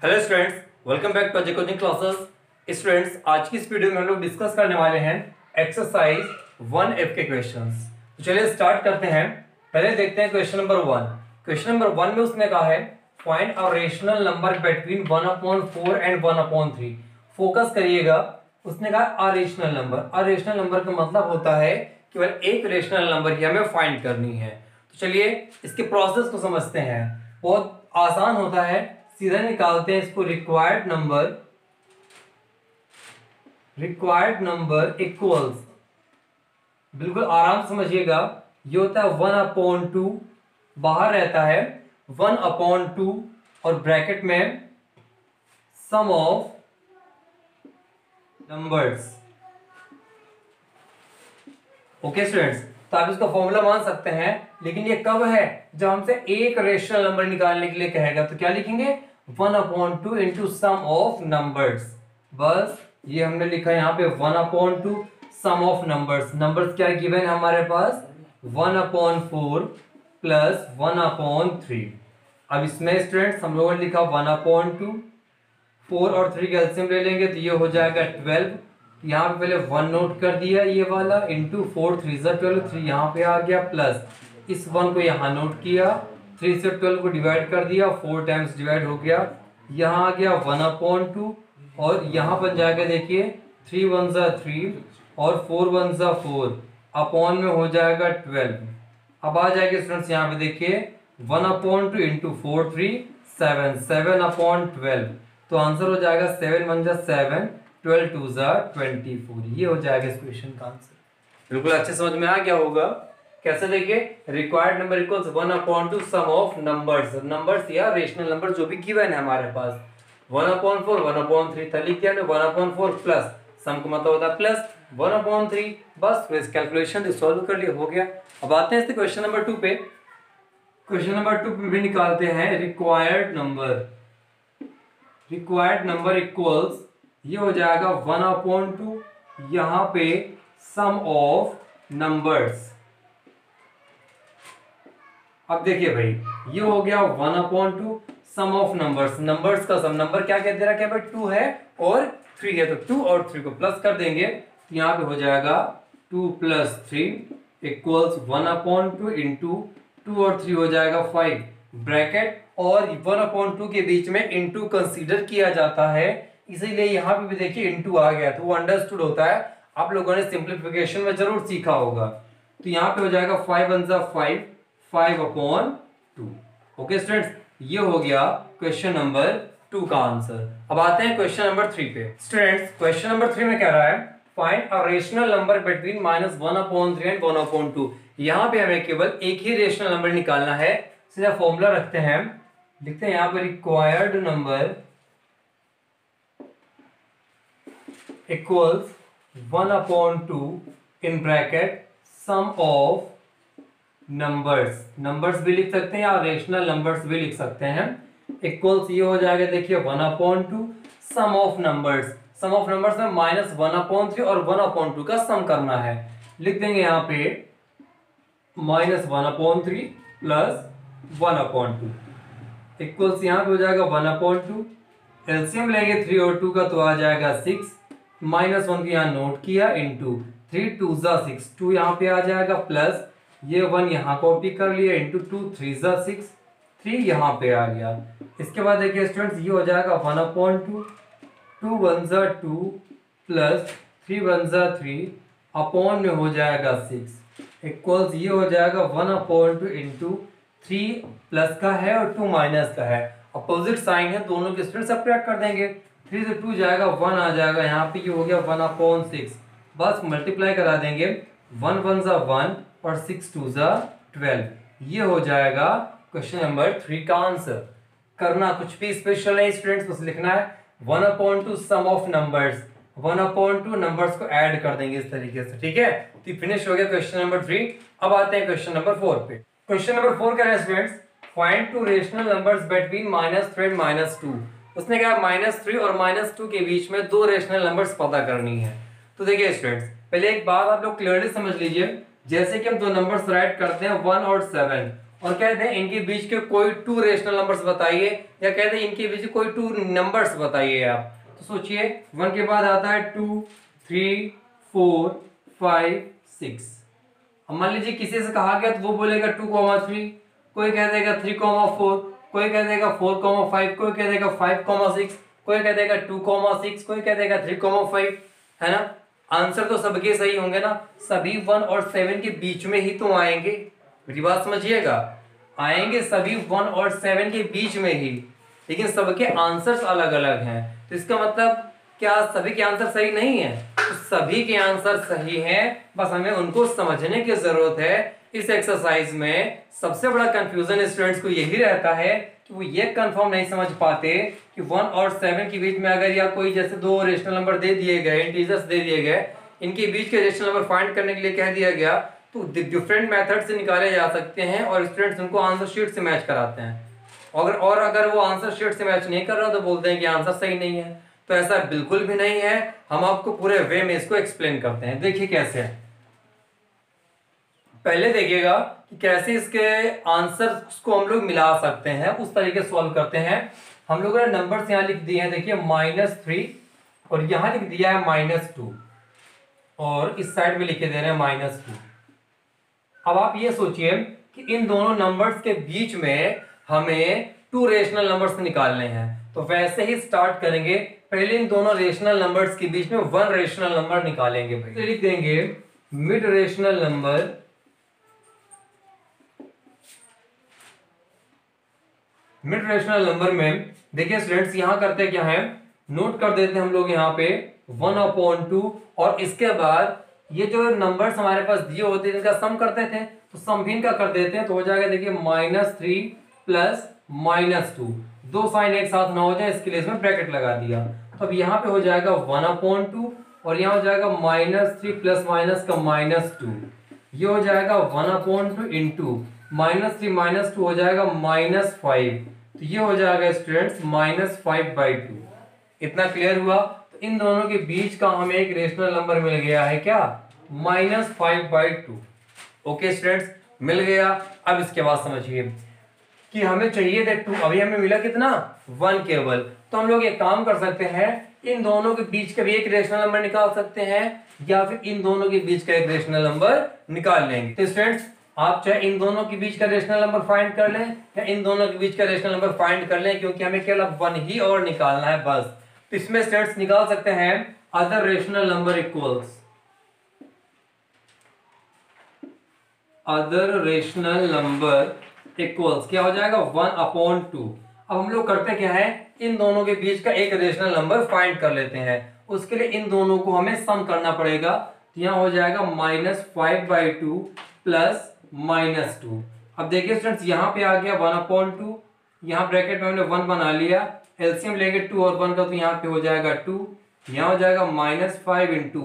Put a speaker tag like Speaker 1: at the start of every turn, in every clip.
Speaker 1: Hello students, welcome back to Ajay coaching classes. Students, आज की इस वीडियो में हम लोग डिस्कस करने वाले हैं एक्सरसाइज 1F के क्वेश्चंस। तो चलिए स्टार्ट करते हैं। पहले देखते हैं क्वेश्चन नंबर 1। क्वेश्चन नंबर 1 में उसने कहा है find a rational number between 1/4 and 1/3। Focus करिएगा, उसने कहा अरेशनल नंबर। अरेशनल नंबर का मतलब होता है केवल एक रेशनल नंबर ही हमें फाइंड करनी है। तो चलिए इसके प्रोसेस को समझते हैं। बहुत आसान होता है, सीधा निकालते हैं इसको। रिक्वायर्ड नंबर इक्वल्स, बिल्कुल आराम समझिएगा, ये होता है 1/2, बाहर रहता है 1/2 और ब्रैकेट में सम ऑफ नंबर्स। ओके स्टूडेंट्स, तो आप इसका फॉर्मूला मान सकते हैं, लेकिन ये कब है? जब हमसे एक रेशनल नंबर निकालने के लिए कहेगा। तो क्या लिखेंगे? 1/2 इंटू सम ऑफ नंबर्स। बस ये हमने लिखा है यहाँ पे 1/2 सम ऑफ नंबर्स। नंबर्स क्या गिवन है हमारे पास? 1/4 प्लस 1/3। अब इसमें स्टूडेंट्स हम लोगों ने लिखा 1/2, 4 और 3 का एलसीएम ले लेंगे तो ये हो जाएगा 12। यहाँ पे पहले 1 नोट कर दिया, ये वाला इंटू 4 3 12, 3 यहाँ पे आ गया, प्लस इस 1 को यहाँ नोट किया, 3 से 12 को डिवाइड कर दिया, 4 टाइम्स डिवाइड हो गया, यहाँ आ गया 1/2 और यहाँ बन जाएगा देखिए 3 1 3 और 4 1 4, अपॉन में हो जाएगा 12। अब आ जाएगा स्टूडेंट्स यहाँ पे देखिए 1/2 इंटू 4 3 7 7/12। तो आंसर हो जाएगा 7 1 7, 12 2 24। ये हो जाएगा इस क्वेश्चन का आंसर। बिल्कुल अच्छे समझ में आ गया होगा। कैसे देखिए, required number equals 1/2 sum of numbers. Numbers या रेशनल नंबर जो भी गिवन है हमारे पास 1/4 1/3 था, लिख दिया 1/4 प्लस सम का मतलब होता है प्लस 1/3। बस फिर कैलकुलेशन सॉल्व कर लिया, हो गया। अब आते हैं क्वेश्चन नंबर 2 पे। क्वेश्चन नंबर 2 पे भी निकालते हैं रिक्वायर्ड नंबर इक्वल्स, ये हो जाएगा 1/2 यहां पे सम ऑफ नंबर्स। अब देखिए भाई, ये हो गया 1/2 सम ऑफ नंबर्स। नंबर्स का सम, नंबर क्या कहते हैं भाई? 2 है और 3 है, तो 2 और 3 को प्लस कर देंगे, तो यहाँ पे हो जाएगा 2 + 3 इक्वल्स 1/2 इंटू 2 और 3 हो जाएगा 5 ब्रैकेट, और 1/2 के बीच में इंटू कंसीडर किया जाता है, इसीलिए यहाँ पे भी देखिए इंटू आ गया, तो वो अंडरस्टूड होता है। आप लोगों ने सिंप्लीफिकेशन में जरूर सीखा होगा। तो यहाँ पे हो जाएगा 5 1 5 5/2। ओके स्टूडेंट्स, ये हो गया क्वेश्चन नंबर 2 का आंसर। अब आते हैं क्वेश्चन नंबर 3 पे। स्टूडेंट्स, क्वेश्चन नंबर 3 में कह रहा है find a rational number between -1/3 and 1/2। यहाँ पे हमें केवल एक ही रेशनल नंबर निकालना है। सीधा फॉर्मूला रखते हैं, लिखते हैं यहाँ पर required number equals 1/2 in bracket sum of numbers भी लिख सकते हैं या रेशनल नंबर्स भी लिख सकते हैं। इक्वल्स ये हो जाएगा देखिए 1/2 sum of numbers. Sum of numbers में -1/3 और 1/2 का सम करना है। लिख देंगे यहाँ पे -1/3 प्लस 1/2 इक्वल्स यहाँ पे हो जाएगा 1/2। एलसीएम लेंगे 3 और 2 का, तो आ जाएगा 6, -1 को यहाँ नोट किया, इंटू 3 2 6, 2 यहाँ पे आ जाएगा, प्लस ये 1 यहाँ कॉपी कर लिया, इंटू 2 3 6, 3 यहाँ पे आ गया। इसके बाद देखिए स्टूडेंट्स, ये हो जाएगा 1/2 2 1 2 प्लस 3 1 3 अपॉन में हो जाएगा 6 इक्वल्स ये हो जाएगा 1/2 इंटू 3 प्लस का है और 2 माइनस का है, अपोजिट साइन है, दोनों के स्टूडेंट सब्ट्रैक्ट कर देंगे। 3 से 2 जाएगा, 1 आ जाएगा, यहाँ पे ये हो गया 1/6। बस मल्टीप्लाई करा देंगे, 1 1 1 और 6 2 12। ये हो जाएगा क्वेश्चन नंबर 3 का आंसर। करना कुछ भी स्पेशल नहीं स्टूडेंट्स, बस लिखना है 1/2 सम ऑफ नंबर्स। 1/2 नंबर्स को ऐड कर देंगे इस तरीके से, ठीक है। तो फिनिश हो गया क्वेश्चन नंबर 3। अब आते हैं क्वेश्चन नंबर 4 पे। क्वेश्चन नंबर 4 कह रहे हैं students find 2 rational numbers between -3 and -2। उसने कहा -3 और -2 के बीच में 2 रेशनल नंबर्स पता करनी है। तो देखिए स्टूडेंट्स, पहले एक बात आप लोग क्लियरली समझ लीजिए, जैसे कि हम 2 नंबर्स राइट करते हैं 1 और 7, और कहते हैं इनके बीच के कोई टू रेशनल नंबर्स बताइए, या कहते हैं इनके बीच कोई टू नंबर्स बताइए आप। तो सोचिए 1 के बाद आता है 2, 3, 4, 5, 6। अब मान लीजिए किसी से कहा गया तो वो बोलेगा 2,3, कोई कह देगा 3,4, कोई कह देगा 4,5, कोई कह देगा 5,6, कोई कह देगा 2,6, कोई कह देगा 3,5, है ना। आंसर तो सबके सही होंगे ना, सभी 1 और 7 के बीच में ही तो आएंगे। मेरी बात समझिएगा, आएंगे सभी 1 और 7 के बीच में ही, लेकिन सबके आंसर्स अलग अलग हैं। तो इसका मतलब क्या सभी के आंसर सही नहीं है? तो सभी के आंसर सही हैं, बस हमें उनको समझने की जरूरत है। इस एक्सरसाइज में सबसे बड़ा कंफ्यूजन स्टूडेंट्स को यही रहता है कि वो ये कंफर्म नहीं समझ पाते कि 1 और 7 के बीच में अगर या कोई जैसे दो रेशनल नंबर दे दिए गए, इंटीजर्स दे दिए गए, इनके बीच के रेशनल नंबर फाइंड करने के लिए कह दिया गया, तो डिफरेंट मेथड से निकाले जा सकते हैं और स्टूडेंट्स उनको आंसर शीट से मैच कराते हैं। और अगर वो आंसर शीट से मैच नहीं कर रहा तो बोलते हैं कि आंसर सही नहीं है। तो ऐसा बिल्कुल भी नहीं है, हम आपको पूरे वे में इसको एक्सप्लेन करते हैं। देखिए कैसे है, पहले देखिएगा कि कैसे इसके आंसर्स को हम लोग मिला सकते हैं, उस तरीके से सॉल्व करते हैं। हम लोगों ने नंबर्स यहाँ लिख दिए हैं, देखिए -3 और यहाँ लिख दिया है -2 और इस साइड में लिखे दे रहे हैं -2। अब आप ये सोचिए कि इन दोनों नंबर्स के बीच में हमें टू रेशनल नंबर्स निकालने हैं। तो वैसे ही स्टार्ट करेंगे, पहले इन दोनों रेशनल नंबर्स के बीच में 1 रेशनल नंबर निकालेंगे भाई। तो लिख देंगे मिड रेशनल नंबर में देखिए स्टूडेंट्स यहाँ करते क्या है, नोट कर देते हैं हम लोग यहाँ पे 1/2 और इसके बाद ये जो नंबर्स हमारे पास दिए होते हैं इनका सम करते थे, तो सम भी इनका कर देते हैं। तो हो जाएगा देखिए -3 प्लस -2, दो साइन एक साथ ना हो जाए इसके लिए इसमें ब्रैकेट लगा दिया। तो अब यहाँ पे हो जाएगा 1/2 और यहाँ हो जाएगा -3 प्लस माइनस का -2, ये हो जाएगा 1/2 इंटू -3 -2 हो जाएगा -5, तो ये हो जाएगा स्टूडेंट्स -5/2। इतना क्लियर हुआ? तो इन दोनों के बीच का हमें एक रेशनल नंबर मिल गया है, क्या? -5/2। ओके स्टूडेंट्स, मिल गया। अब इसके बाद समझिए कि हमें चाहिए थे 2, अभी हमें मिला कितना? 1 केवल। तो हम लोग एक काम कर सकते हैं, इन दोनों के बीच का भी एक रेशनल नंबर निकाल सकते हैं या फिर इन दोनों के बीच का एक रेशनल नंबर निकाल लेंगे। तो स्टूडेंट्स आप चाहे इन दोनों के बीच का रेशनल नंबर फाइंड कर लें या इन दोनों के बीच का रेशनल नंबर फाइंड कर लें, क्योंकि हमें केवल 1 ही और निकालना है बस। तो इसमें स्टूडेंट्स निकाल सकते हैं अदर रेशनल नंबर इक्वल्स क्या हो जाएगा? 1/2। अब हम लोग करते क्या है, इन दोनों के बीच का एक रेशनल नंबर फाइंड कर लेते हैं। उसके लिए इन दोनों को हमें सम करना पड़ेगा। तो यहाँ हो जाएगा -5/2 प्लस -2। अब देखिए स्टूडेंट्स यहाँ पे आ गया 1/2, यहाँ ब्रैकेट में हमने 1 बना लिया, एलसीएम लेंगे 2 और 1 का, तो यहाँ पे हो जाएगा 2, यहाँ हो जाएगा -5 इंटू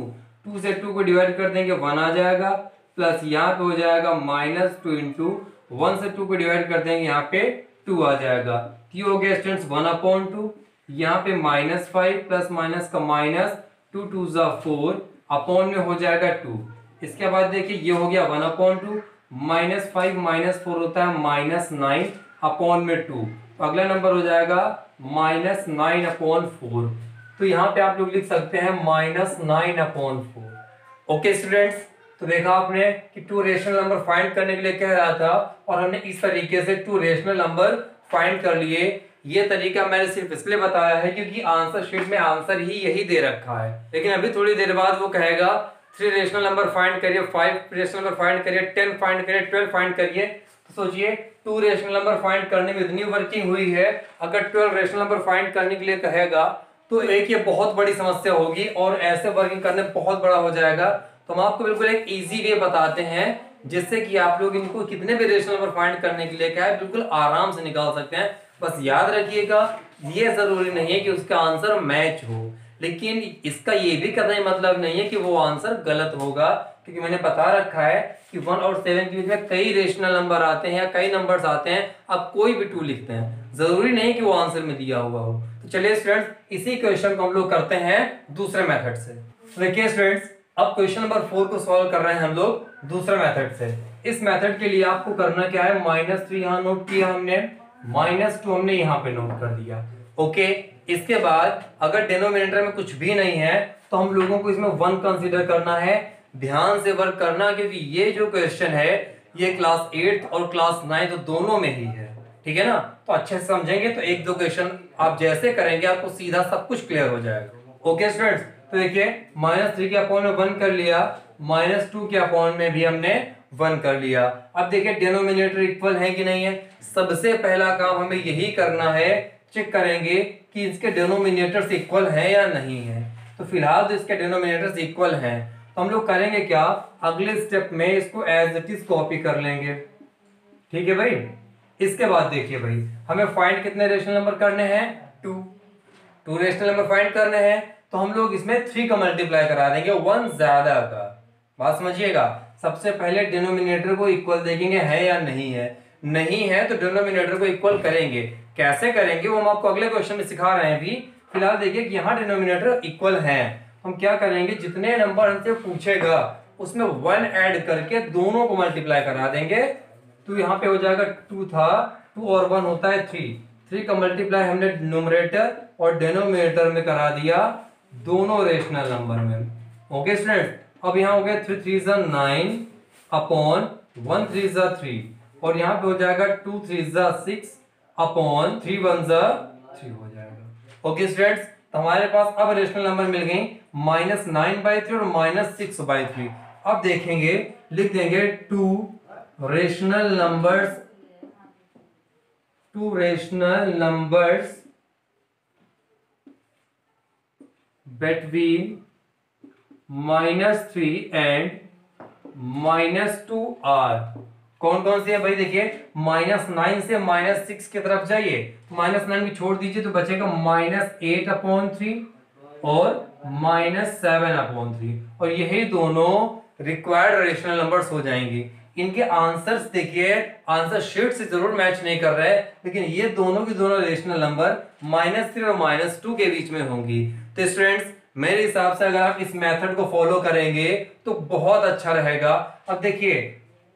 Speaker 1: 2 से 2 को डिवाइड कर देंगे 1 आ जाएगा, प्लस यहाँ पे हो जाएगा -2 इंटू 1 से 2 को डिवाइड कर देंगे यहाँ पे 2 आ जाएगा। ये हो गया स्टूडेंट्स 1/2, यहाँ पे -5 प्लस माइनस का -2 2 4 अपॉन में हो जाएगा 2। इसके बाद देखिए ये हो गया 1/2, -5 -4 होता है -9 अपॉन में 2, तो अगला नंबर हो जाएगा -9/4। तो यहाँ पे आप लोग लिख सकते हैं -9/4। ओके स्टूडेंट्स, तो देखा आपने कि टू रेशनल नंबर फाइंड करने के लिए कह रहा था और हमने इस तरीके से टू रेशनल नंबर फाइंड कर लिए। ये तरीका मैंने सिर्फ इसलिए बताया है क्योंकि आंसर शीट में आंसर ही यही दे रखा है। लेकिन अभी थोड़ी देर बाद वो कहेगा 3 रेशनल नंबर फाइंड करिए, 5 रेशनल नंबर फाइंड करिए, 10 फाइंड करिए, 12 फाइंड करिए। तो सोचिए 2 रेशनल नंबर फाइंड करने में इतनी वर्किंग हुई है, अगर 12 रेशनल नंबर फाइंड करने के लिए कहेगा तो एक ये बहुत बड़ी समस्या होगी और ऐसे वर्किंग करने बहुत बड़ा हो जाएगा। तो हम आपको बिल्कुल एक इजी वे बताते हैं जिससे कि आप लोग इनको कितने भी रेशनल नंबर फाइंड करने के लिए क्या है बिल्कुल आराम से निकाल सकते हैं। बस याद रखिएगा ये जरूरी नहीं है कि उसका आंसर मैच हो, लेकिन इसका ये भी कतई मतलब नहीं है कि वो आंसर गलत होगा, क्योंकि मैंने बता रखा है कि 1 और 7 के बीच में कई रेशनल नंबर आते हैं या कई नंबर्स आते हैं, आप कोई भी 2 लिखते हैं, जरूरी नहीं कि वो आंसर में दिया हुआ हो। तो चलिए स्टूडेंट्स इसी क्वेश्चन को हम लोग करते हैं दूसरे मेथड से। देखिए स्टूडेंट्स अब क्वेश्चन नंबर 4 को सॉल्व कर रहे हैं हम लोग दूसरे मेथड से। इस मेथड के लिए आपको करना क्या है, -3 यहाँ नोट किया हमने, -2 हमने यहाँ पे नोट कर दिया। ओके, इसके बाद अगर डिनोमिनेटर में कुछ भी नहीं है तो हम लोगों को इसमें 1 कंसीडर करना है। ध्यान से वर्क करना, क्योंकि ये जो क्वेश्चन है ये क्लास 8 और क्लास 9 दोनों में ही है, ठीक है ना। तो अच्छे से समझेंगे तो एक दो क्वेश्चन आप जैसे करेंगे आपको सीधा सब कुछ क्लियर हो जाएगा। ओके स्टूडेंट्स, तो देखिए -3 के अपॉन में 1 कर लिया, -2 के अपॉन में भी हमने 1 कर लिया। अब देखिए डिनोमिनेटर इक्वल है कि नहीं है। सबसे पहला काम हमें यही करना है, चेक करेंगे कि इसके डिनोमिनेटर्स इक्वल है या नहीं है। तो फिलहाल तो इसके डिनोमिनेटर्स इक्वल हैं, तो हम लोग करेंगे क्या, अगले स्टेप में इसको एज इट इज कॉपी कर लेंगे, ठीक है भाई। इसके बाद देखिए भाई, हमें फाइंड कितने रेशनल नंबर करने हैं, 2 रेशनल नंबर फाइंड करने हैं। तो हम लोग इसमें 3 का मल्टीप्लाई करा देंगे 1 ज्यादा का। बात समझिएगा, सबसे पहले डिनोमिनेटर को इक्वल देखेंगे है या नहीं है। नहीं है तो डिनोमिनेटर को इक्वल करेंगे। कैसे करेंगे वो हम आपको अगले क्वेश्चन में सिखा रहे हैं। अभी फिलहाल देखिए कि यहाँ डिनोमिनेटर इक्वल है। हम क्या करेंगे, जितने नंबर हमसे पूछेगा उसमें 1 ऐड करके दोनों को मल्टीप्लाई करा देंगे। तो यहाँ पे हो जाएगा 2 था, 2 और 1 होता है 3 का मल्टीप्लाई हमने न्यूमरेटर और डिनोमिनेटर में करा दिया, दोनों रेशनल नंबर में। ओके स्टूडेंट, अब यहाँ हो गया 3 3 9 अपॉन 1 3 3, और यहाँ पे हो जाएगा 2 3 6 अपॉन 3 1 3 हो जाएगा। ओके स्टूडेंट्स, तो हमारे पास अब रेशनल नंबर मिल गई -9/3 और -6/3। अब देखेंगे, लिख देंगे 2 rational numbers between -3 and -2 are. कौन कौन सी है भाई, देखिए -9 से -6 की तरफ जाइए, -9 भी छोड़ दीजिए तो बचेगा -8/3 और -7/3, और यही दोनों रिक्वायर्ड रेशनल नंबर्स हो जाएंगी। इनके आंसर्स देखिए, आंसर शीट से जरूर मैच नहीं कर रहे, लेकिन ये दोनों की दोनों रेशनल नंबर -3 और -2 के बीच में होंगी। तो स्टूडेंट्स मेरे हिसाब से अगर आप इस मेथड को फॉलो करेंगे तो बहुत अच्छा रहेगा। अब देखिए,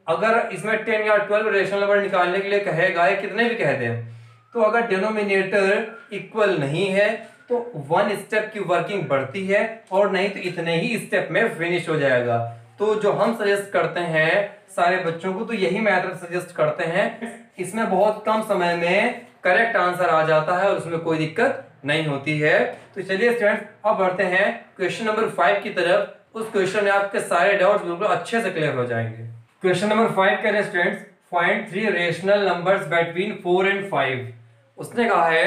Speaker 1: अगर इसमें 10 या 12 रेशनल नंबर निकालने के लिए कहेगा, या कितने भी कह दें, तो अगर डिनोमिनेटर इक्वल नहीं है तो 1 स्टेप की वर्किंग बढ़ती है, और नहीं तो इतने ही स्टेप में फिनिश हो जाएगा। तो जो हम सजेस्ट करते हैं सारे बच्चों को, तो यही मेथड सजेस्ट करते हैं। इसमें बहुत कम समय में करेक्ट आंसर आ जाता है और उसमें कोई दिक्कत नहीं होती है। तो चलिए स्टूडेंट्स, अब बढ़ते हैं क्वेश्चन नंबर 5 की तरफ। उस क्वेश्चन में आपके सारे डाउट्स बिल्कुल अच्छे से क्लियर हो जाएंगे। क्वेश्चन नंबर 5 करें students, find 3 rational numbers between 4 and 5। उसने कहा है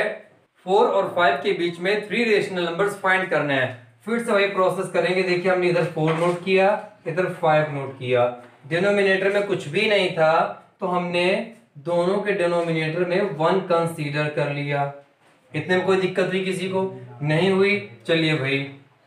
Speaker 1: 4 और 5 के बीच में 3 रेशनल नंबर्स फाइंड करने हैं। फिर से वही प्रोसेस करेंगे। देखिए हमने इधर 4 नोट किया, इधर 5 नोट किया। डिनोमिनेटर में कुछ भी नहीं था तो हमने दोनों के डिनोमिनेटर में 1 कंसीडर कर लिया। इतने में कोई दिक्कत हुई किसी को? नहीं हुई। चलिए भाई,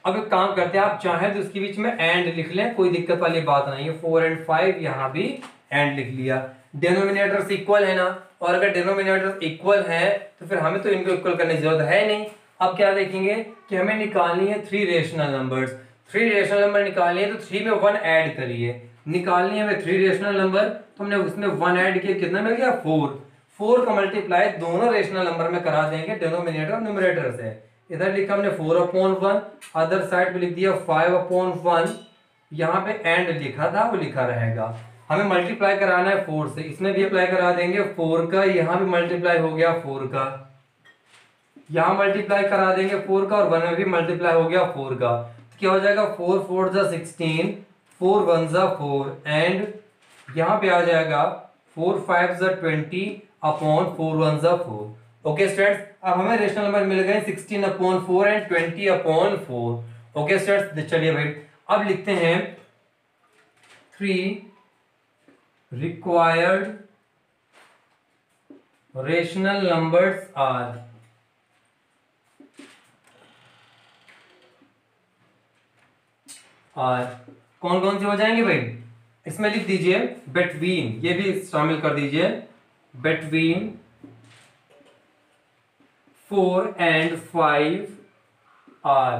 Speaker 1: अब एक काम करते हैं, आप चाहें तो उसके बीच में एंड लिख लें, कोई दिक्कत वाली बात नहीं है। 4 and 5 यहाँ भी एंड लिख लिया। डिनोमिनेटर्स इक्वल है ना, और अगर डिनोमिनेटर्स इक्वल है तो फिर हमें तो इनको इक्वल करने की जरूरत है नहीं। अब क्या देखेंगे कि हमें निकालनी है 3 रेशनल नंबर्स। 3 रेशनल नंबर निकालनी है तो 3 में 1 ऐड करिए। निकालनी है हमें 3 रेशनल नंबर, तो हमने उसमें 1 ऐड किया, कितना मिल गया 4 का मल्टीप्लाई दोनों रेशनल नंबर में करा देंगे, डिनोमिनेटर और न्यूमरेटर से। इधर लिखा हमने 4/1, अदर साइड पे लिख दिया 5/1। यहाँ पे एंड लिखा था वो लिखा रहेगा। हमें मल्टीप्लाई कराना है 4 से, इसमें भी अप्लाई करा देंगे 4 का, यहाँ भी मल्टीप्लाई हो गया 4 का, यहाँ मल्टीप्लाई करा देंगे 4 का, और 1 में भी मल्टीप्लाई हो गया 4 का। तो क्या हो जाएगा 4 4 16, 4 1 4, एंड यहाँ पे आ जाएगा 4 5 20 अपॉन 4 1 4। ओके स्टूडेंट्स, अब हमें रेशनल नंबर मिल गए 16/4 एंड 20/4। ओके स्टूडेंट्स, चलिए भाई अब लिखते हैं 3 रिक्वायर्ड रेशनल नंबर्स आर। कौन कौन से हो जाएंगे भाई? इसमें लिख दीजिए बिटवीन, ये भी शामिल कर दीजिए, बिटवीन 4 and 5 आर।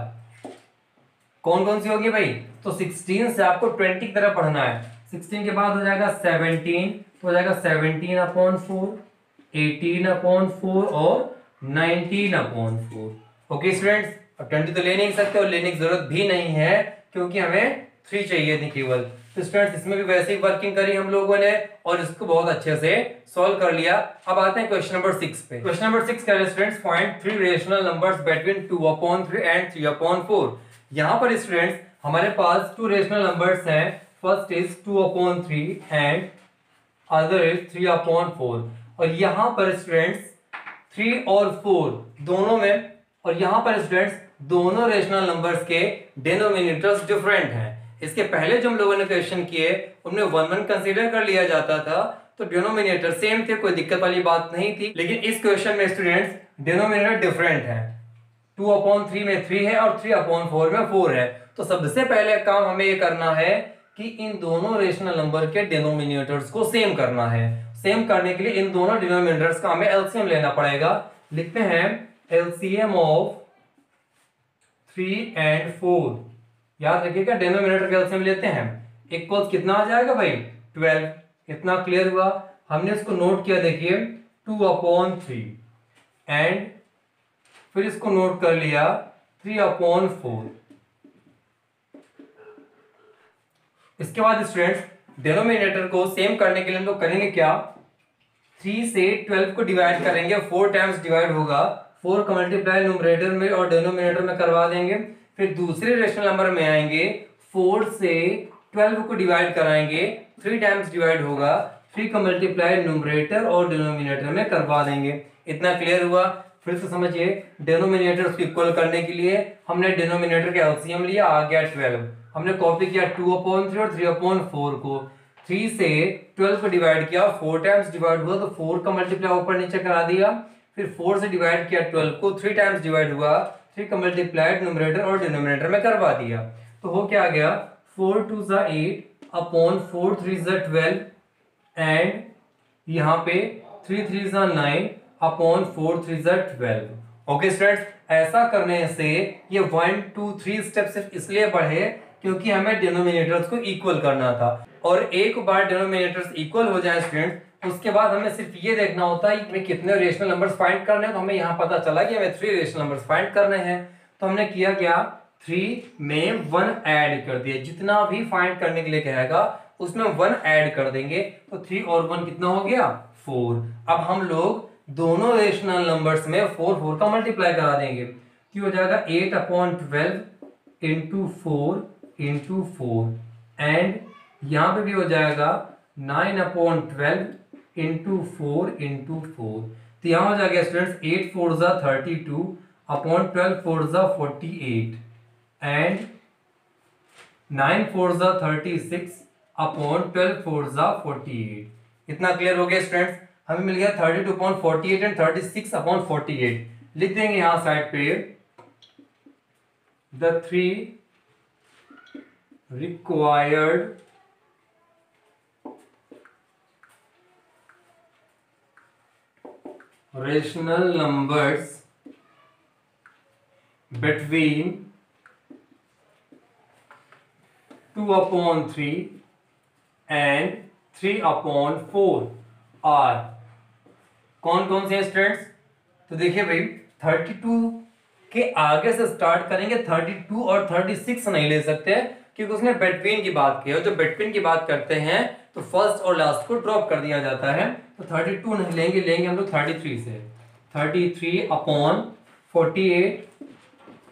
Speaker 1: कौन कौन सी होगी भाई? तो 16 से आपको 20 की तरफ पढ़ना है। 16 के बाद हो जाएगा 17, तो हो जाएगा 17/4, 18/4 और 19/4। ओके स्टूडेंट्स, अब 20 तो ले नहीं सकते और लेने की जरूरत भी नहीं है क्योंकि हमें 3 चाहिए थी केवल। तो स्टूडेंट्स इसमें भी वैसे ही वर्किंग करी हम लोगों ने और इसको बहुत अच्छे से सॉल्व कर लिया। अब आते हैं क्वेश्चन नंबर 6 पे। क्वेश्चन नंबर 6 कह रहे हैं students, find 3 rational numbers between 2/3 and 3/4। यहाँ पर स्टूडेंट्स हमारे पास 2 रेशनल नंबर्स हैं। First is 2/3 and other is 3/4। और यहाँ पर स्टूडेंट्स 3 और 4 दोनों में, और यहाँ पर स्टूडेंट्स दोनों रेशनल नंबर्स के डिनोमिनेटर्स डिफरेंट हैं। इसके पहले जो हम लोगों ने क्वेश्चन किए उनमें 1 कंसीडर कर लिया जाता था, तो डिनोमिनेटर सेम थे, कोई दिक्कत वाली बात नहीं थी। लेकिन इस क्वेश्चन में स्टूडेंट्स डिनोमिनेटर डिफरेंट है। 2/3 में 3 है और 3/4 में 4 है। तो सबसे पहले काम हमें ये करना है कि इन दोनों रेशनल नंबर के डिनोमिनेटर्स को सेम करना है। सेम करने के लिए इन दोनों डिनोमिनेटर्स का हमें एलसीएम लेना पड़ेगा। लिखते हैं एलसीएम ऑफ 3 and 4। याद रखिएगा डिनोमिनेटर का एलसीएम लेते हैं, इक्वल्स कितना आ जाएगा भाई 12। इतना क्लियर हुआ, हमने इसको नोट किया। देखिए 2/3 एंड फिर इसको नोट कर लिया 3/4। इसके बाद स्टूडेंट्स डिनोमिनेटर को सेम करने के लिए हम लोग करेंगे क्या, 3 से 12 को डिवाइड करेंगे, 4 टाइम्स डिवाइड होगा, 4 का मल्टीप्लाई न्यूमरेटर में और डिनोमिनेटर में करवा देंगे। फिर दूसरे रेशनल नंबर में आएंगे, 4 से 12 को डिवाइड कराएंगे, 3 टाइम्स डिवाइड होगा, 3 का मल्टीप्लाई न्यूमरेटर और डिनोमिनेटर में करवा देंगे। इतना क्लियर हुआ। फिर से समझिए, डिनोमिनेटर्स को इक्वल करने के लिए हमने डिनोमिनेटर का एलसीएम लिया, आ गया 12। हमने कॉपी किया 2/3 और 3/4 को, 3 से 12 को डिवाइड किया, 4 टाइम्स डिवाइड हुआ तो 4 का मल्टीप्लाई ऊपर नीचे करा दिया। फिर 4 से डिवाइड किया 12 को, 3 टाइम्स डिवाइड हुआ, 3 का मल्टीप्लाई न्यूमरेटर और डिनोमिनेटर में करवा दिया। तो हो क्या गया, 4 2 8 अपॉन 4 3 12 एंड यहाँ पे 3 3 9 अपॉन 4 3 12। ओके स्टूडेंट्स, ऐसा करने से ये 1 2 3 स्टेप सिर्फ इसलिए बढ़े क्योंकि हमें डिनोमिनेटर्स को इक्वल करना था। और एक बार डिनोमिनेटर्स इक्वल हो जाए स्टूडेंट, उसके बाद हमें सिर्फ ये देखना होता है कि हमें कितने रेशनल नंबर्स फाइंड करने हैं। तो हमें यहाँ पता चला कि हमें 3 रेशनल नंबर्स फाइंड करने हैं। तो हमने किया क्या, 3 में 1 ऐड कर दिया। जितना भी फाइंड करने के लिए कहेगा उसमें 1 ऐड कर देंगे, तो 3 और 1 कितना हो गया 4। अब हम लोग दोनों रेशनल नंबर्स में 4 का मल्टीप्लाई करा देंगे, तो हो जाएगा 8/12 इंटू 4 इंटू 4 एंड यहाँ पे भी हो जाएगा 9/12 इंटू 4 इंटू 4। तो यहाँ हो जाएगा स्टूडेंट्स 8 4 32 अपॉन 12 4 48 एंड 9 4 36 अपॉन 12 4 48। इतना क्लियर हो गया स्टूडेंट्स। हमें मिल गया 32/48 एंड 36/48। लिख देंगे यहां साइड पे the 3 required rational numbers between 2/3 and 3/4 are कौन कौन से हैं स्टूडेंट्स। तो देखिए भाई 32 के आगे से स्टार्ट करेंगे, 32 और 36 नहीं ले सकते क्योंकि उसने बिटवीन की बात की है। जो बिटवीन की बात करते हैं तो फर्स्ट और लास्ट को ड्रॉप कर दिया जाता है। तो 32 नहीं लेंगे, लेंगे हम लोग 33 से, 33/48।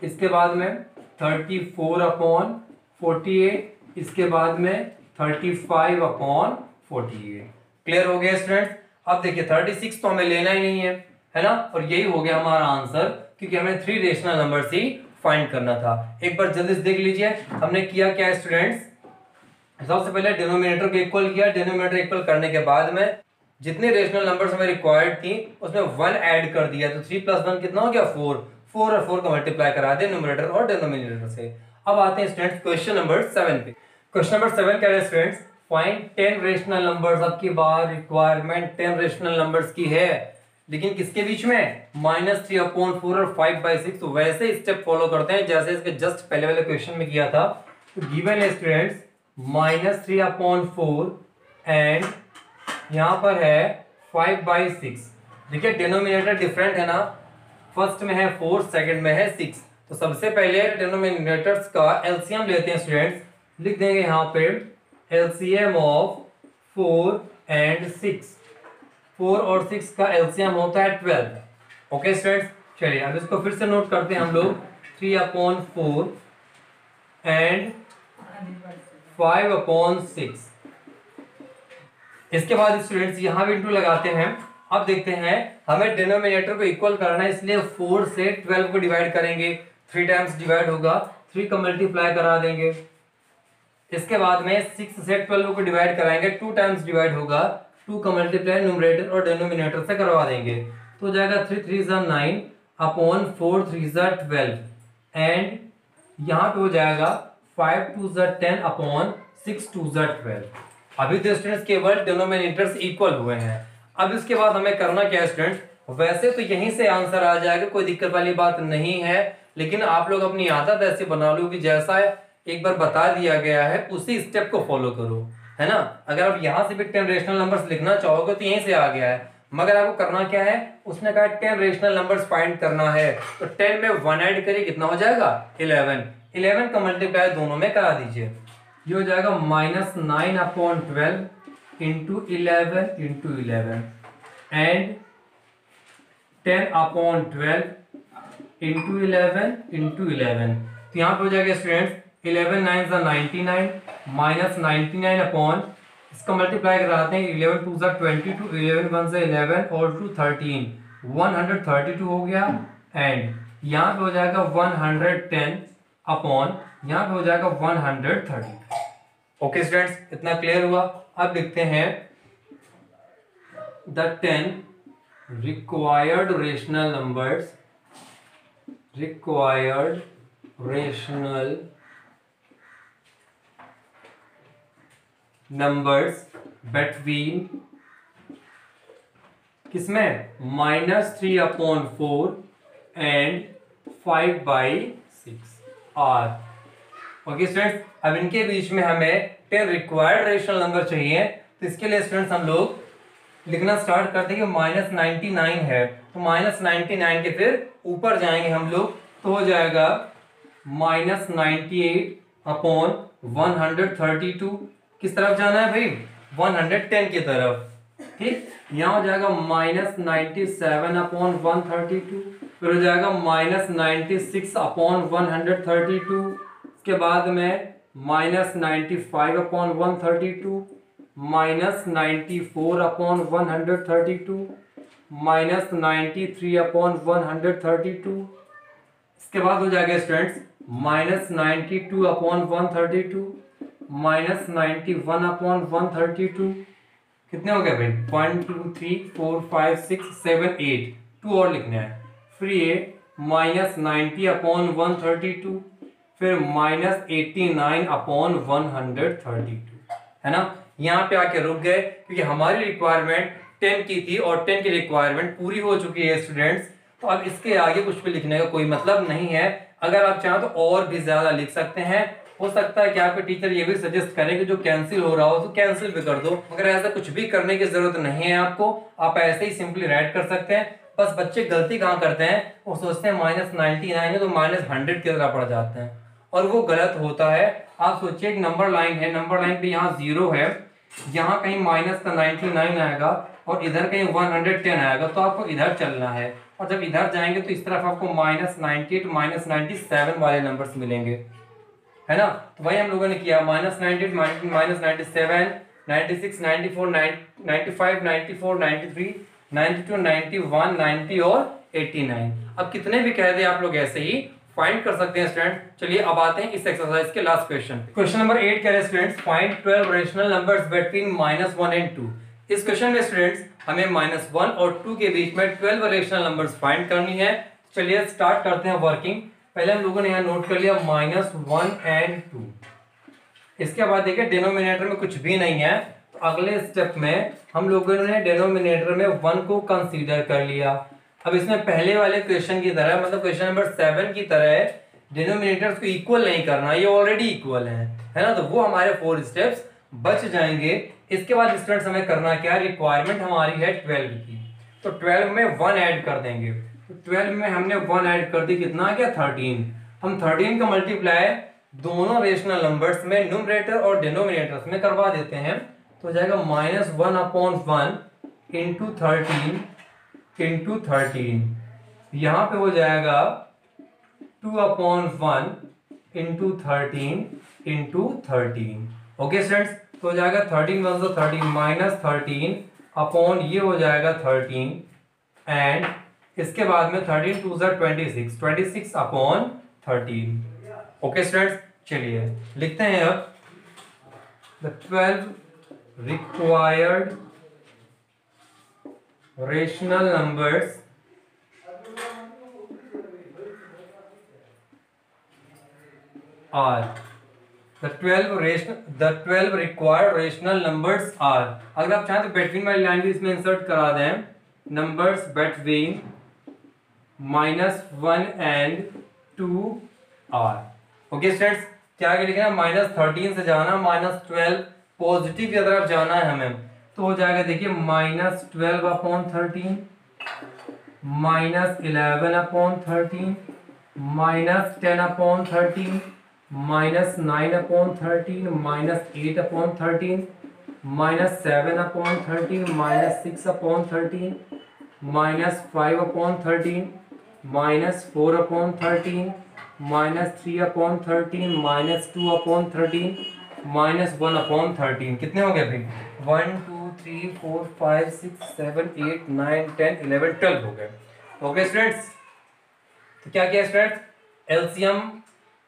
Speaker 1: इसके बाद में 34/48, इसके बाद में 35/48। क्लियर हो गया स्टूडेंट्स। अब देखिए 36 तो हमें लेना ही नहीं है ना, और यही हो गया हमारा आंसर क्योंकि हमें 3 रेशनल नंबर्स ही फाइंड करना था। एक बार जल्दी से देख लीजिए हमने किया क्या स्टूडेंट्स। सबसे पहले डिनोमिनेटर को इक्वल किया, डिनोमिनेटर इक्वल करने के बाद में जितने रेशनल नंबर्स हमें रिक्वायर्ड थी उसमें 1 ऐड कर दिया, तो 3 + 1 कितना हो गया 4। 4 और 4 का मल्टीप्लाई करा दे न्यूमरेटर और डिनोमिनेटर से। अब आते हैं स्टूडेंट्स क्वेश्चन नंबर 7 पे। क्वेश्चन नंबर 7 कह रहे हैं स्टूडेंट्स, फाइंड 10 रेशनल नंबर्स। अब की बार रिक्वायरमेंट 10 रेशनल नंबर्स की है, लेकिन किसके बीच में, -3/4 और 5/6। तो वैसे स्टेप फॉलो करते हैं जैसे इसके जस्ट पहले वाले क्वेश्चन में किया था। तो गिवन है स्टूडेंट्स -3/4 एंड यहाँ पर है 5/6। देखिए डिनोमिनेटर डिफरेंट है ना, फर्स्ट में है 4, सेकंड में है 6। तो सबसे पहले डिनोमिनेटर्स का एलसीएम लेते हैं स्टूडेंट्स। लिख देंगे यहाँ पे एलसीएम ऑफ 4 एंड 6। 4 और 6 का एलसीएम होता है 12। ओके स्टूडेंट्स, चलिए अब इसको फिर से नोट करते हैं हम लोग। 3/4 एंड 5/6। इसके बाद स्टूडेंट्स यहाँ भी इंटू लगाते हैं। अब देखते हैं हमें डिनोमिनेटर को इक्वल करना है, इसलिए 4 से 12 को डिवाइड करेंगे। 3 टाइम्स डिवाइड होगा, 3 का मल्टीप्लाई करा देंगे। इसके बाद में 6 से 12 को डिवाइड कराएंगे, 2 टाइम्स डिवाइड होगा, 2 का मल्टीप्लाई न्यूमरेटर और डिनोमिनेटर से करवा देंगे। तो हो जाएगा 3 3 9 अपॉन 4 3 12 एंड यहाँ पे हो जाएगा 5 2 10 अपॉन 6 2 12। अभी तो स्टूडेंट्स केवल डिनोमिनेटर्स इक्वल हुए हैं। अब इसके बाद हमें करना क्या है स्टूडेंट्स, वैसे तो यहीं से आंसर आ जाएगा, कोई दिक्कत वाली बात नहीं है, लेकिन आप लोग अपनी आदत ऐसे बना लो कि जैसा एक बार बता दिया गया है उसी स्टेप को फॉलो करो, है ना। अगर आप यहाँ से भी 10 रेशनल नंबर्स लिखना चाहोगे तो यहीं से आ गया है, मगर आपको करना क्या है, उसने कहा 10 रेशनल नंबर्स फाइंड करना है। तो 10 में 1 ऐड करिए, कितना हो जाएगा 11। 11 का मल्टीप्लाई दोनों में करा दीजिए। ये हो जाएगा -9/12 into 11 into 11 and 10/12 into 11 into 11। तो यहाँ पे हो जाएगा स्टूडेंट्स 11 9 99 -99 अपॉन, इसका मल्टीप्लाई कराते हैं, 11 2 22, 11 1 11 और 2 13, 132 हो गया एंड यहाँ पे हो जाएगा 110 अपॉन, यहाँ पे हो जाएगा 130। ओके स्टूडेंट्स, इतना क्लियर हुआ। अब लिखते हैं the 10 required rational numbers between किसमें -3/4 एंड 5/6 आर। ओके स्टूडेंट्स, अब इनके बीच में हमें 10 रिक्वायर्ड रेशनल नंबर चाहिए। तो इसके लिए स्टूडेंट्स हम लोग लिखना स्टार्ट करते हैं कि -99 है, तो -99 के फिर ऊपर जाएंगे हम लोग, तो हो जाएगा -98 अपॉन 132। किस तरफ जाना है भाई, 110 की तरफ। ठीक, यहाँ हो जाएगा -97 अपॉन 132, फिर हो जाएगा -96 अपॉन 132, इसके बाद में -95 अपॉन 132, -94 अपॉन 132, -93 अपॉन 132, इसके बाद हो जाएगा स्टूडेंट्स -92 अपॉन 132, -91 अपॉन 132। कितने हो गए भाई, 1 2 3 4 5 6 7 8, 2 और लिखने हैं। फिर ये -90 अपॉन 132, फिर -89 अपॉन 132, है ना। यहाँ पे आके रुक गए क्योंकि हमारी रिक्वायरमेंट 10 की थी और 10 की रिक्वायरमेंट पूरी हो चुकी है स्टूडेंट्स। तो अब इसके आगे कुछ भी लिखने का कोई मतलब नहीं है। अगर आप चाहें तो और भी ज्यादा लिख सकते हैं। हो सकता है कि आपके टीचर ये भी सजेस्ट करें कि जो कैंसिल हो रहा हो तो कैंसिल भी कर दो, मगर ऐसा कुछ भी करने की जरूरत नहीं है आपको। आप ऐसे ही सिंपली राइट कर सकते हैं। बस बच्चे गलती कहाँ करते हैं, वो सोचते हैं -99 है तो -100 की तरह पड़ जाते हैं, और वो गलत होता है। आप सोचिए एक नंबर लाइन है, नंबर लाइन पे यहाँ 0 है, यहाँ कहीं -99 आएगा और इधर कहीं 110 आएगा, तो आपको इधर चलना है। और जब इधर जाएंगे तो इस तरफ आपको -98 -97 वाले नंबर्स मिलेंगे, है ना। तो वही हम लोगों ने किया, -98 -97 96 94 95 94 93 92 91 90 और 89। अब कितने भी कह दे आप लोग ऐसे ही फाइंड कर सकते हैं स्टूडेंट। चलिए अब आते हैं इस एक्सरसाइज के लास्ट क्वेश्चन। क्वेश्चन नंबर 8 कह रहे हैं students, find 12 rational numbers between -1 and 2। इस क्वेश्चन में स्टूडेंट्स हमें -1 और 2 के बीच में 12 रेशनल नंबर्स फाइंड करनी है। चलिए स्टार्ट करते हैं वर्किंग। पहले हम लोगों ने यहाँ नोट कर लिया -1 एंड 2। इसके बाद देखिए डिनोमिनेटर में कुछ भी नहीं है, तो अगले स्टेप में हम लोगों ने डिनोमिनेटर में 1 को कंसीडर कर लिया। अब इसमें पहले वाले क्वेश्चन की तरह, मतलब क्वेश्चन नंबर 7 की तरह डिनोमिनेटर्स को इक्वल नहीं करना, ये ऑलरेडी इक्वल है है ना, तो वो हमारे 4 स्टेप्स बच जाएंगे। इसके बाद स्टूडेंट्स हमें करना क्या है, रिक्वायरमेंट हमारी है 12 की, तो 12 में 1 ऐड कर देंगे। तो 12 में हमने 1 ऐड कर दी, कितना आ गया 13। हम 13 का मल्टीप्लाई दोनों रेशनल नंबर्स में न्यूमरेटर और डिनोमिनेटर्स में करवा देते हैं, तो हो जाएगा -1/1 इंटू 13 इंटू 13, यहां पे हो जाएगा 2/1 इंटू 13 इंटू 13। ओके स्टूडेंट्स, तो हो जाएगा 13 1 से 13 -13 अपॉन ये हो जाएगा 13, एंड इसके बाद में 13 2 से 26 अपॉन 13। ओके स्टूडेंट्स, चलिए लिखते हैं अब the 12 required rational numbers are, the 12 required rational numbers are, अगर आप चाहें तो between वाली लाइन भी इसमें इंसर्ट करा दें, numbers between -1 and 2 are। Okay students, क्या आगे लिखना है, -13 से जाना -12 पॉजिटिव की तरफ जाना है हमें, तो हो जाएगा देखिए -12/13 -11/13 -10/13 -9/13 -8/13 -7/13 -6/13 -5/13 -4/13 -3/13 -2/13 -1/13। कितने हो गए भाई, 1 2 3 4 5 6 7 8 9 10 11 12 हो गए। ओके स्टूडेंट्स, तो क्या किया स्टूडेंट्स, एलसीएम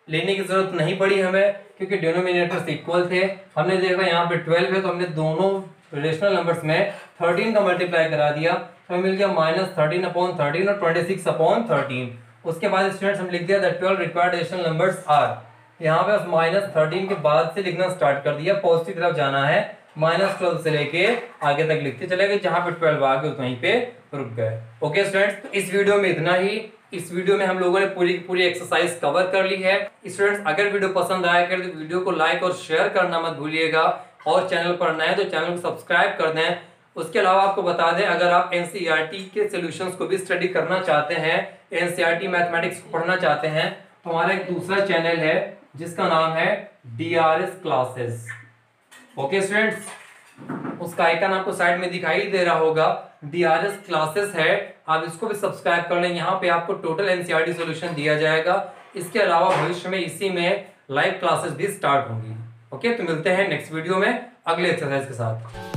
Speaker 1: लेने की जरूरत नहीं पड़ी हमें, क्योंकि डिनोमिनेटर्स इक्वल थे। हमने देखा यहाँ पे 12 है, तो हमने दोनों रेशनल नंबर्स में 13 का मल्टीप्लाई करा दिया, तो हमें मिल गया -13/13 और 26/13। उसके बाद स्टूडेंट्स हम लिख दिया the 12 required rational numbers are, यहाँ पे -13 के बाद से लिखना स्टार्ट कर दिया, पॉजिटिव तरफ जाना है, -12 से लेके आगे तक लिखते चले गए, जहां पे 12 आ गए वहीं पे रुक गए। ओके स्टूडेंट्स, तो इस वीडियो में इतना ही। इस वीडियो में हम लोगों ने पूरी एक्सरसाइज कवर कर ली है। स्टूडेंट्स, अगर वीडियो पसंद आया करे तो वीडियो को लाइक और शेयर करना मत भूलिएगा, और चैनल पर नए तो चैनल को सब्सक्राइब कर दें। उसके अलावा आपको बता दें, अगर आप एनसीईआरटी के सॉल्यूशंस को भी स्टडी करना चाहते हैं, एनसीईआरटी मैथमेटिक्स को पढ़ना चाहते हैं, तो हमारा एक दूसरा चैनल है जिसका नाम है DRS क्लासेस। ओके स्टूडेंट्स, उसका आइकन आपको साइड में दिखाई दे रहा होगा, DRS क्लासेस है, आप इसको भी सब्सक्राइब कर लें। यहाँ पे आपको टोटल एनसीईआरटी सॉल्यूशन दिया जाएगा। इसके अलावा भविष्य में इसी में लाइव क्लासेस भी स्टार्ट होंगी। ओके, तो मिलते हैं नेक्स्ट वीडियो में अगले एक्सरसाइज के साथ।